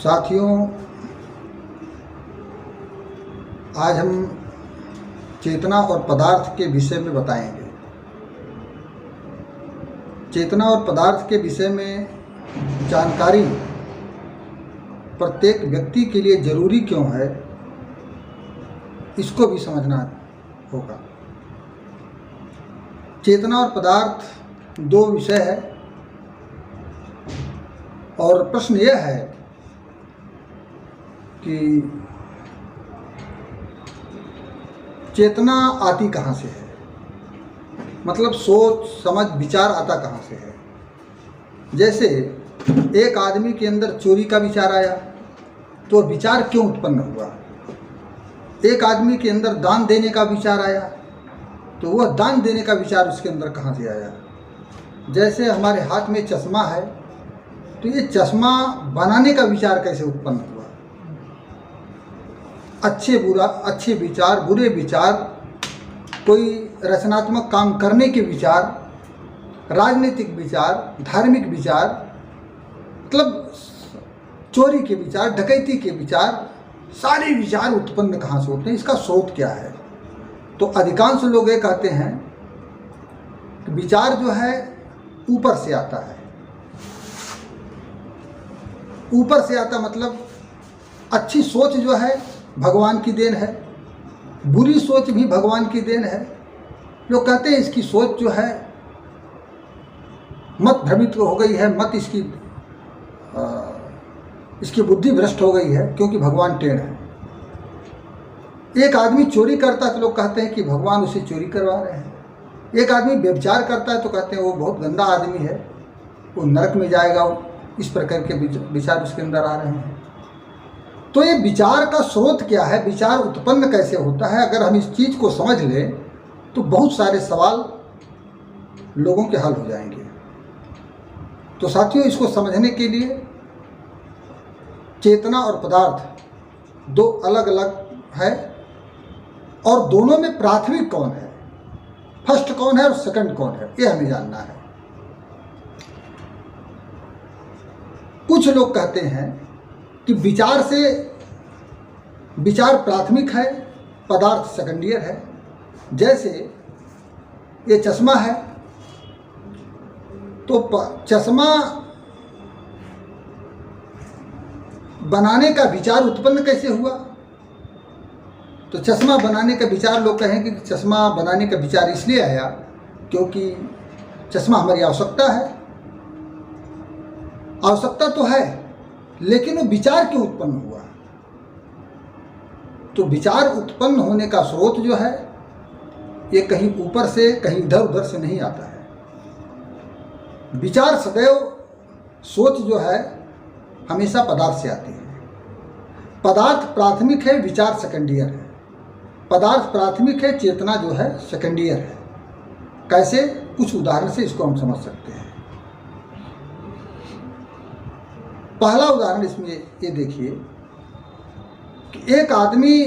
साथियों, आज हम चेतना और पदार्थ के विषय में बताएंगे। चेतना और पदार्थ के विषय में जानकारी प्रत्येक व्यक्ति के लिए जरूरी क्यों है, इसको भी समझना होगा। चेतना और पदार्थ दो विषय है और प्रश्न यह है कि चेतना आती कहाँ से है, मतलब सोच समझ विचार आता कहाँ से है। जैसे एक आदमी के अंदर चोरी का विचार आया तो विचार क्यों उत्पन्न हुआ। एक आदमी के अंदर दान देने का विचार आया तो वह दान देने का विचार उसके अंदर कहाँ से आया। जैसे हमारे हाथ में चश्मा है तो ये चश्मा बनाने का विचार कैसे उत्पन्न हुआ। अच्छे विचार, बुरे विचार, कोई रचनात्मक काम करने के विचार, राजनीतिक विचार, धार्मिक विचार, मतलब चोरी के विचार, डकैती के विचार, सारे विचार उत्पन्न कहाँ से होते हैं, इसका स्रोत क्या है। तो अधिकांश लोग ये कहते हैं कि विचार जो है ऊपर से आता है। ऊपर से आता मतलब अच्छी सोच जो है भगवान की देन है, बुरी सोच भी भगवान की देन है। लोग कहते हैं इसकी सोच जो है मत भ्रमित हो गई है, मत इसकी बुद्धि भ्रष्ट हो गई है क्योंकि भगवान टेढ़ है। एक आदमी चोरी करता है तो लोग कहते हैं कि भगवान उसे चोरी करवा रहे हैं। एक आदमी व्यभिचार करता है तो कहते हैं वो बहुत गंदा आदमी है, वो नरक में जाएगा। इस प्रकार के विचार उसके अंदर आ रहे हैं। तो ये विचार का स्रोत क्या है, विचार उत्पन्न कैसे होता है, अगर हम इस चीज़ को समझ लें तो बहुत सारे सवाल लोगों के हल हो जाएंगे। तो साथियों, इसको समझने के लिए चेतना और पदार्थ दो अलग अलग है और दोनों में प्राथमिक कौन है, फर्स्ट कौन है और सेकंड कौन है, ये हमें जानना है। कुछ लोग कहते हैं कि विचार प्राथमिक है, पदार्थ सेकेंडियर है। जैसे ये चश्मा है तो चश्मा बनाने का विचार उत्पन्न कैसे हुआ। तो चश्मा बनाने का विचार, लोग कहें कि चश्मा बनाने का विचार इसलिए आया क्योंकि चश्मा हमारी आवश्यकता है। आवश्यकता तो है, लेकिन वो विचार क्यों उत्पन्न हुआ। तो विचार उत्पन्न होने का स्रोत जो है ये कहीं ऊपर से, कहीं इधर उधर से नहीं आता है। विचार सदैव, सोच जो है हमेशा पदार्थ से आती है। पदार्थ प्राथमिक है, विचार सेकेंडियर है। पदार्थ प्राथमिक है, चेतना जो है सेकेंडियर है। कैसे, कुछ उदाहरण से इसको हम समझ सकते हैं। पहला उदाहरण इसमें ये देखिए कि एक आदमी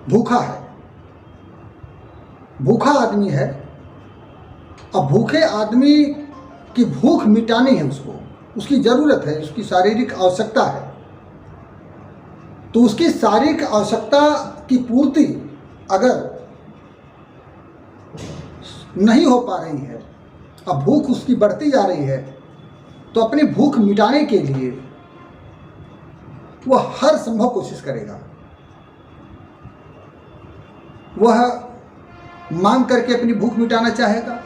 भूखा है, भूखा आदमी है। अब भूखे आदमी की भूख मिटानी है, उसकी ज़रूरत है, उसकी शारीरिक आवश्यकता है। तो उसकी शारीरिक आवश्यकता की पूर्ति अगर नहीं हो पा रही है, अब भूख उसकी बढ़ती जा रही है, तो अपनी भूख मिटाने के लिए वह हर संभव कोशिश करेगा। वह मांग करके अपनी भूख मिटाना चाहेगा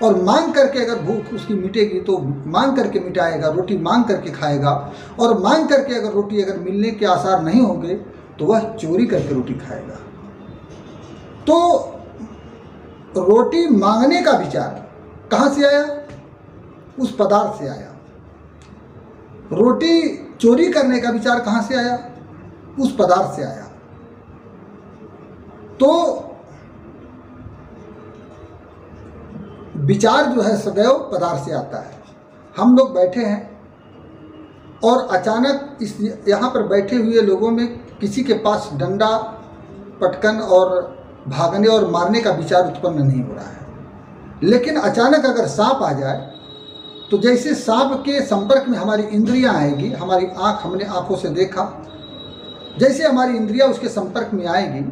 और मांग करके अगर भूख उसकी मिटेगी तो मांग करके मिटाएगा, रोटी मांग करके खाएगा। और मांग करके अगर रोटी अगर मिलने के आसार नहीं होंगे तो वह चोरी करके रोटी खाएगा। तो रोटी मांगने का विचार कहाँ से आया, उस पदार्थ से आया। रोटी चोरी करने का विचार कहाँ से आया, उस पदार्थ से आया। तो विचार जो है सदैव पदार्थ से आता है। हम लोग बैठे हैं और अचानक इस यहाँ पर बैठे हुए लोगों में किसी के पास डंडा, पटकन और भागने और मारने का विचार उत्पन्न नहीं हो रहा है। लेकिन अचानक अगर सांप आ जाए तो जैसे सांप के संपर्क में हमारी इंद्रियां आएगी, हमारी आँख, हमने आँखों से देखा, जैसे हमारी इंद्रियां उसके संपर्क में आएगी,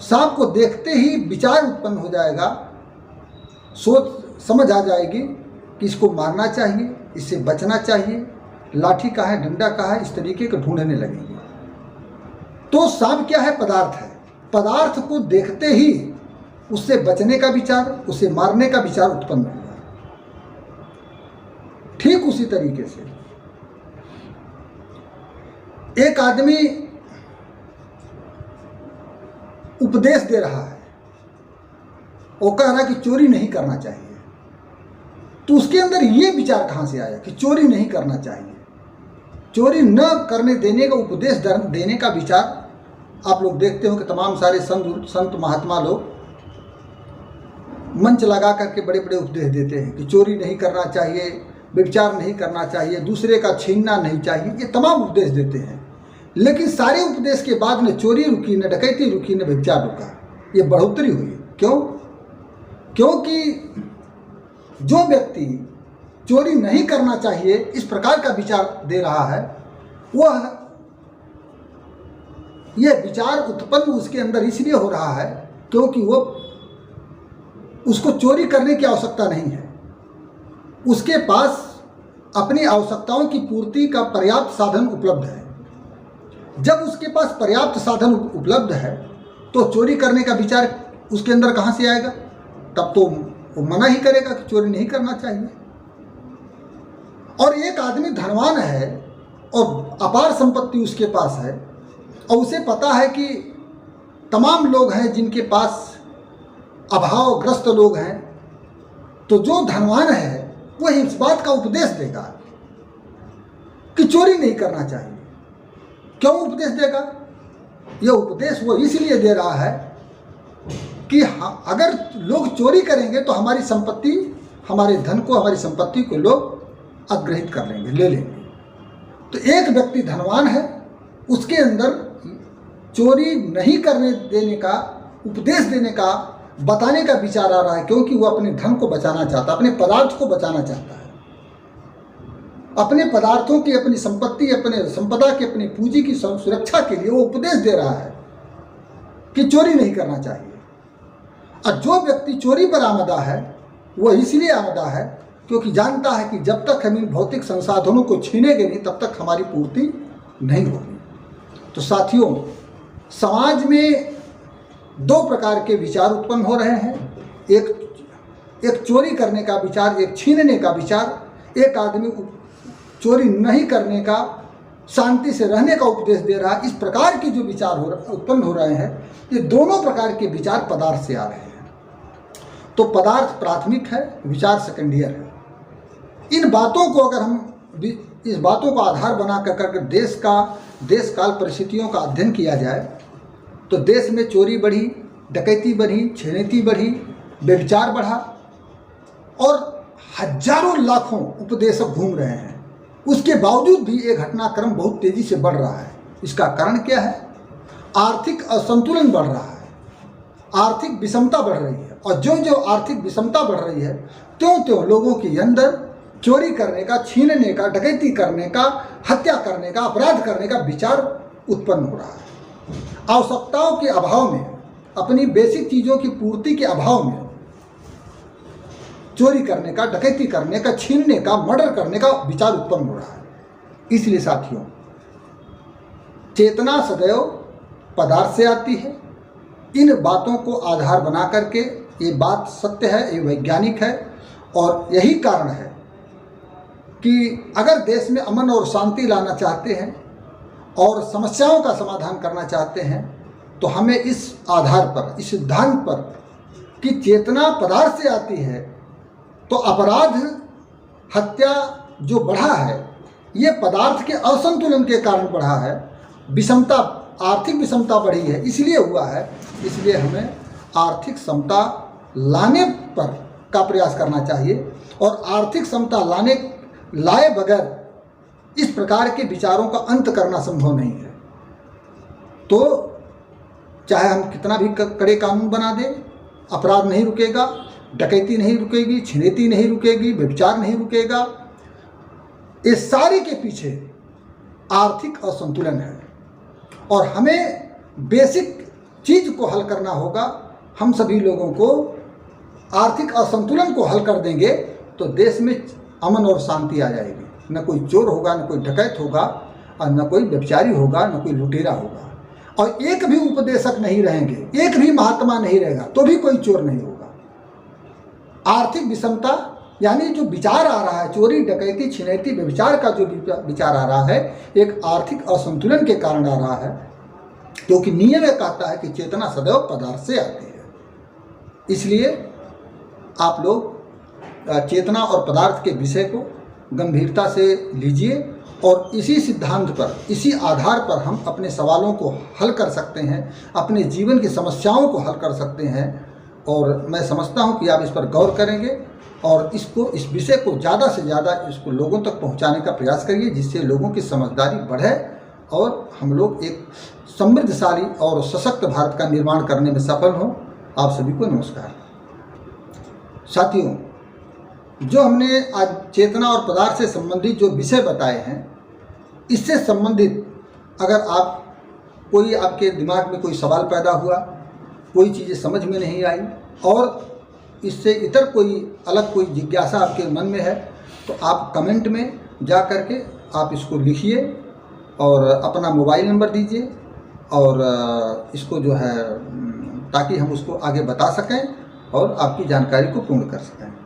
सांप को देखते ही विचार उत्पन्न हो जाएगा, सोच समझ आ जाएगी कि इसको मारना चाहिए, इससे बचना चाहिए, लाठी का है, डंडा का है, इस तरीके का ढूंढने लगेंगे। तो सांप क्या है? पदार्थ है। पदार्थ को देखते ही उससे बचने का विचार, उसे मारने का विचार उत्पन्न होगा। ठीक उसी तरीके से एक आदमी उपदेश दे रहा है, वो कह रहा है कि चोरी नहीं करना चाहिए, तो उसके अंदर ये विचार कहाँ से आया कि चोरी नहीं करना चाहिए? चोरी न करने देने का उपदेश देने का विचार आप लोग देखते हो कि तमाम सारे संत महात्मा लोग मंच लगा करके बड़े बड़े उपदेश देते हैं कि चोरी नहीं करना चाहिए, व्यभिचार नहीं करना चाहिए, दूसरे का छीनना नहीं चाहिए, ये तमाम उपदेश देते हैं। लेकिन सारे उपदेश के बाद न चोरी रुकी, न डकैती रुकी, न व्यभिचार रुका, ये बढ़ोतरी हुई। क्यों? क्योंकि जो व्यक्ति चोरी नहीं करना चाहिए इस प्रकार का विचार दे रहा है, वह यह विचार उत्पन्न उसके अंदर इसलिए हो रहा है क्योंकि वो उसको चोरी करने की आवश्यकता नहीं है, उसके पास अपनी आवश्यकताओं की पूर्ति का पर्याप्त साधन उपलब्ध है। जब उसके पास पर्याप्त साधन उपलब्ध है तो चोरी करने का विचार उसके अंदर कहाँ से आएगा? तब तो वो मना ही करेगा कि चोरी नहीं करना चाहिए। और एक आदमी धनवान है और अपार संपत्ति उसके पास है और उसे पता है कि तमाम लोग हैं जिनके पास अभावग्रस्त लोग हैं, तो जो धनवान है वह इस बात का उपदेश देगा कि चोरी नहीं करना चाहिए। क्यों उपदेश देगा? यह उपदेश वो इसलिए दे रहा है कि अगर लोग चोरी करेंगे तो हमारी संपत्ति, हमारे धन को, हमारी संपत्ति को लोग अपग्रहित कर लेंगे, ले लेंगे। तो एक व्यक्ति धनवान है, उसके अंदर चोरी नहीं करने देने का, उपदेश देने का, बताने का विचार आ रहा है क्योंकि वो अपने धन को बचाना चाहता है, अपने पदार्थ को बचाना चाहता है, अपने पदार्थों की, अपनी संपत्ति, अपने संपदा की, अपनी पूंजी की सुरक्षा के लिए वो उपदेश दे रहा है कि चोरी नहीं करना चाहिए। और जो व्यक्ति चोरी पर आमदा है वो इसलिए आमदा है क्योंकि जानता है कि जब तक हम इन भौतिक संसाधनों को छीनेंगे नहीं तब तक हमारी पूर्ति नहीं होगी। तो साथियों, समाज में दो प्रकार के विचार उत्पन्न हो रहे हैं। एक चोरी करने का विचार, एक छीनने का विचार। एक आदमी चोरी नहीं करने का, शांति से रहने का उपदेश दे रहा है। इस प्रकार के जो विचार उत्पन्न हो रहे हैं, ये दोनों प्रकार के विचार पदार्थ से आ रहे हैं। तो पदार्थ प्राथमिक है, विचार सेकेंडियर है। इन बातों को अगर हम इस बातों को आधार बना कर देश काल परिस्थितियों का अध्ययन किया जाए तो देश में चोरी बढ़ी, डकैती बढ़ी, छीनती बढ़ी, व्यभिचार बढ़ा और हजारों लाखों उपदेशक घूम रहे हैं। उसके बावजूद भी ये घटनाक्रम बहुत तेज़ी से बढ़ रहा है। इसका कारण क्या है? आर्थिक असंतुलन बढ़ रहा है, आर्थिक विषमता बढ़ रही है। और जो जो आर्थिक विषमता बढ़ रही है त्यों त्यों लोगों के अंदर चोरी करने का, छीनने का, डकैती करने का, हत्या करने का, अपराध करने का विचार उत्पन्न हो रहा है। आवश्यकताओं के अभाव में, अपनी बेसिक चीज़ों की पूर्ति के अभाव में चोरी करने का, डकैती करने का, छीनने का, मर्डर करने का विचार उत्पन्न हो रहा है। इसलिए साथियों, चेतना सदैव पदार्थ से आती है। इन बातों को आधार बना करके ये बात सत्य है, ये वैज्ञानिक है। और यही कारण है कि अगर देश में अमन और शांति लाना चाहते हैं और समस्याओं का समाधान करना चाहते हैं तो हमें इस आधार पर, इस सिद्धांत पर कि चेतना पदार्थ से आती है, तो अपराध, हत्या जो बढ़ा है ये पदार्थ के असंतुलन के कारण बढ़ा है। विषमता, आर्थिक विषमता बढ़ी है, इसलिए हुआ है। इसलिए हमें आर्थिक समता लाने पर का प्रयास करना चाहिए और आर्थिक समता लाए बगैर इस प्रकार के विचारों का अंत करना संभव नहीं है। तो चाहे हम कितना भी कड़े कानून बना दें, अपराध नहीं रुकेगा। डकैती नहीं रुकेगी, छिनैती नहीं रुकेगी, व्यभिचार नहीं रुकेगा। इस सारी के पीछे आर्थिक असंतुलन है और हमें बेसिक चीज़ को हल करना होगा। हम सभी लोगों को आर्थिक असंतुलन को हल कर देंगे तो देश में अमन और शांति आ जाएगी। न कोई चोर होगा, न कोई डकैत होगा, और न कोई व्यभिचारी होगा, न कोई लुटेरा होगा, और एक भी उपदेशक नहीं रहेंगे, एक भी महात्मा नहीं रहेगा तो भी कोई चोर नहीं होगा। आर्थिक विषमता यानी जो विचार आ रहा है, चोरी डकैती छिनैती व्यभिचार का जो विचार आ रहा है, एक आर्थिक असंतुलन के कारण आ रहा है, क्योंकि नियम ये कहता है कि चेतना सदैव पदार्थ से आती है। इसलिए आप लोग चेतना और पदार्थ के विषय को गंभीरता से लीजिए और इसी सिद्धांत पर, इसी आधार पर हम अपने सवालों को हल कर सकते हैं, अपने जीवन की समस्याओं को हल कर सकते हैं। और मैं समझता हूं कि आप इस पर गौर करेंगे और इस विषय को ज़्यादा से ज़्यादा इसको लोगों तक पहुंचाने का प्रयास करिए, जिससे लोगों की समझदारी बढ़े और हम लोग एक समृद्धशाली और सशक्त भारत का निर्माण करने में सफल हों। आप सभी को नमस्कार। साथियों, जो हमने आज चेतना और पदार्थ से संबंधित जो विषय बताए हैं, इससे संबंधित अगर कोई आपके दिमाग में कोई सवाल पैदा हुआ, कोई चीज़ें समझ में नहीं आई और इससे इतर कोई अलग कोई जिज्ञासा आपके मन में है, तो आप कमेंट में जा कर के आप इसको लिखिए और अपना मोबाइल नंबर दीजिए और इसको जो है ताकि हम उसको आगे बता सकें और आपकी जानकारी को पूर्ण कर सकें।